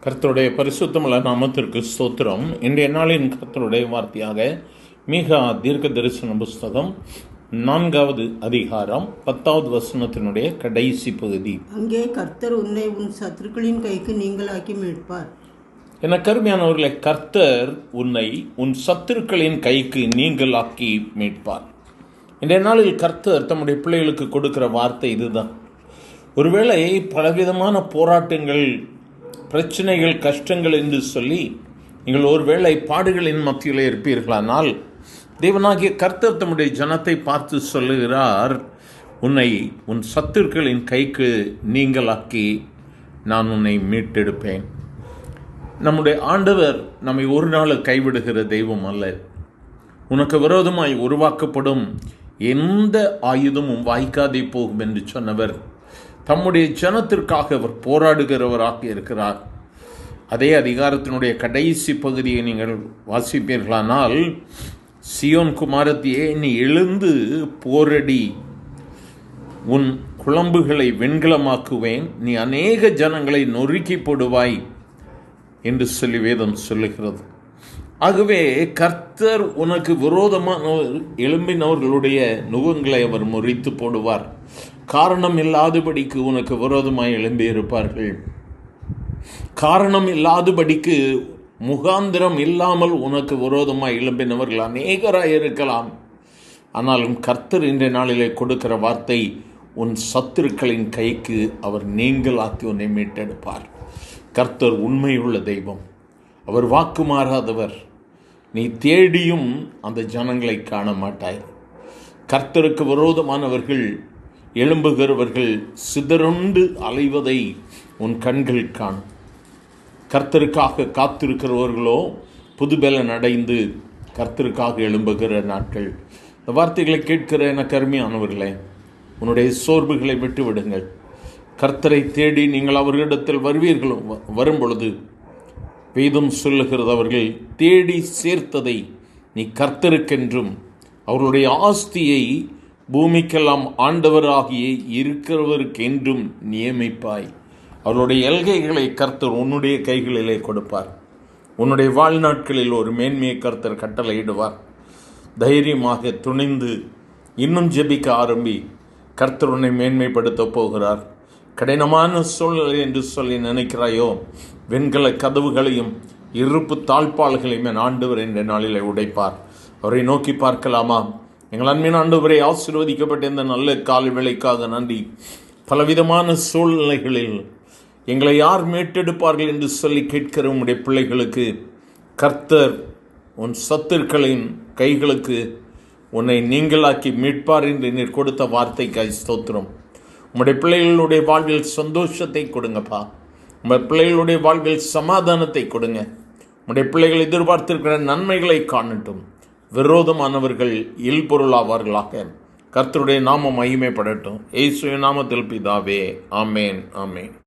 கர்த்தருடைய பரிசுத்தமுள்ள நாமத்திற்கு ஸ்தோத்திரம். இன்றைய நாளின் கர்த்தருடைய வார்த்தையாக மீகா தீர்க்க தரிசன புஸ்தகம் 4வது அதிகாரம் 10வது வசனத்தினுடைய கடைசி பகுதி. அங்கே கர்த்தர் உன்னை உன் சத்துருக்களின் கைக்கு நீங்களாக்கி மீட்பார். என கருமையானவர்களை, கர்த்தர் உன்னை உன் சத்துருக்களின் கைக்கு நீங்களாக்கி மீட்பார். இன்றைய நாளில் கர்த்தர் தம்முடைய பிள்ளைகளுக்கு கொடுக்கிற வார்த்தை இதுதான். ஒருவேளை பலவிதமான போராட்டங்கள், பிரச்சனைகள், கஷ்டங்கள் என்று சொல்லி நீங்கள் ஒருவேளை பாடுகளின் மத்தியில் இருப்பீர்களானால், தேவனாகிய கர்த்தர் தம்முடைய ஜனத்தை பார்த்து சொல்லுகிறார், உன்னை உன் சத்துருக்களின் கைக்கு நீங்களாக்கி நான் உன்னை மீட்டெடுப்பேன். நம்முடைய ஆண்டவர் நம்மை ஒரு நாள் கைவிடுகிற தெய்வம் அல்ல. உனக்கு விரோதமாய் உருவாக்கப்படும் எந்த ஆயுதமும் வாய்க்காதே போகும் என்று சொன்னவர் தம்முடைய ஜனத்திற்காக அவர் போராடுகிறவராக இருக்கிறார். அதே அதிகாரத்தினுடைய கடைசி பகுதியை நீங்கள் வாசிப்பீர்களானால், சியோன் குமாரத்தியே, நீ எழுந்து போரடி, உன் குளம்புகளை வெண்கலமாக்குவேன், நீ அநேக ஜனங்களை நொறுக்கி போடுவாய் என்று சொல்லி வேதம் சொல்லுகிறது. ஆகவே கர்த்தர் உனக்கு விரோதமான எழும்பினவர்களுடைய நுகங்களை அவர் முறித்து போடுவார். காரணம் இல்லாதபடிக்கு உனக்கு விரோதமாய் எழும்பியிருப்பார்கள். காரணம் இல்லாதபடிக்கு, முகாந்திரம் இல்லாமல் உனக்கு விரோதமாய் எழும்பினவர்கள் அநேகராய் இருக்கலாம். ஆனாலும் கர்த்தர் இன்றைய நாளிலே கொடுக்கிற வார்த்தை, உன் சத்துருக்களின் கைக்கு அவர் நீங்களாக்கி உன்னை மீட்டெடுப்பார். கர்த்தர் உண்மையுள்ள தெய்வம், அவர் வாக்கு மாறாதவர். நீ தேடியும் அந்த ஜனங்களை காண மாட்டாய். கர்த்தருக்கு விரோதமானவர்கள், எழும்புகிறவர்கள் சிதறுண்டு அலைவதை உன் கண்கள் காணும். கர்த்தருக்காக காத்திருக்கிறவர்களோ புதுபலன் அடைந்து கர்த்தருக்காக எழும்புகிற நாட்கள். இந்த வார்த்தைகளை கேட்கிற என கருமையானவர்களே, உன்னுடைய சோர்வுகளை விட்டு விடுங்கள். கர்த்தரை தேடி நீங்கள் அவர்களிடத்தில் வருவீர்கள். வரும் பொழுது வேதம் சொல்லுகிறது, அவர்கள் தேடி சேர்த்ததை நீ கர்த்தருக்கென்றும் அவர்களுடைய ஆஸ்தியை பூமிக்கெல்லாம் ஆண்டவராகிய இருக்கிறவருக்கென்றும் நியமிப்பாய். அவருடைய எல்கைகளை கர்த்தர் உன்னுடைய கைகளிலே கொடுப்பார். உன்னுடைய வாழ்நாட்களில் ஒரு மேன்மையை கர்த்தர் கட்டளையிடுவார். தைரியமாக துணிந்து இன்னும் ஜெபிக்க ஆரம்பி. கர்த்தர் உன்னை மேன்மைப்படுத்த போகிறார். கடினமான சூழ்நிலை என்று சொல்லி நினைக்கிறாயோ, வெண்கல கதவுகளையும் இருப்பு தாழ்பால்களையும் என் ஆண்டவர் என்ற நாளிலே உடைப்பார். அவரை நோக்கி பார்க்கலாமா? எங்கள் அன்பின் ஆண்டவரை, ஆசீர்வதிக்கப்பட்ட இந்த நல்ல காலை வேளைக்காக நன்றி. பலவிதமான சூழ்நிலைகளில் எங்களை யார் மீட்டெடுப்பார்கள் என்று சொல்லி கேட்கிற உம்முடைய பிள்ளைகளுக்கு கர்த்தர் உன் சத்துருக்களின் கைகளுக்கு உன்னை நீங்களாக்கி மீட்பார் என்று நீர் கொடுத்த வார்த்தைக்காய் ஸ்தோத்திரம். உம்முடைய பிள்ளைகளுடைய வாழ்வில் சந்தோஷத்தை கொடுங்கப்பா. உங்கள் பிள்ளைகளுடைய வாழ்வில் சமாதானத்தை கொடுங்க. உடைய பிள்ளைகள் எதிர்பார்த்திருக்கிற நன்மைகளை காணட்டும். விரோதமானவர்கள் இல்பொருளாவார்களாக. கர்த்தருடைய நாமம் மகிமைப்படட்டும். இயேசுவின் நாமத்தில் பிதாவே, ஆமேன், ஆமேன்.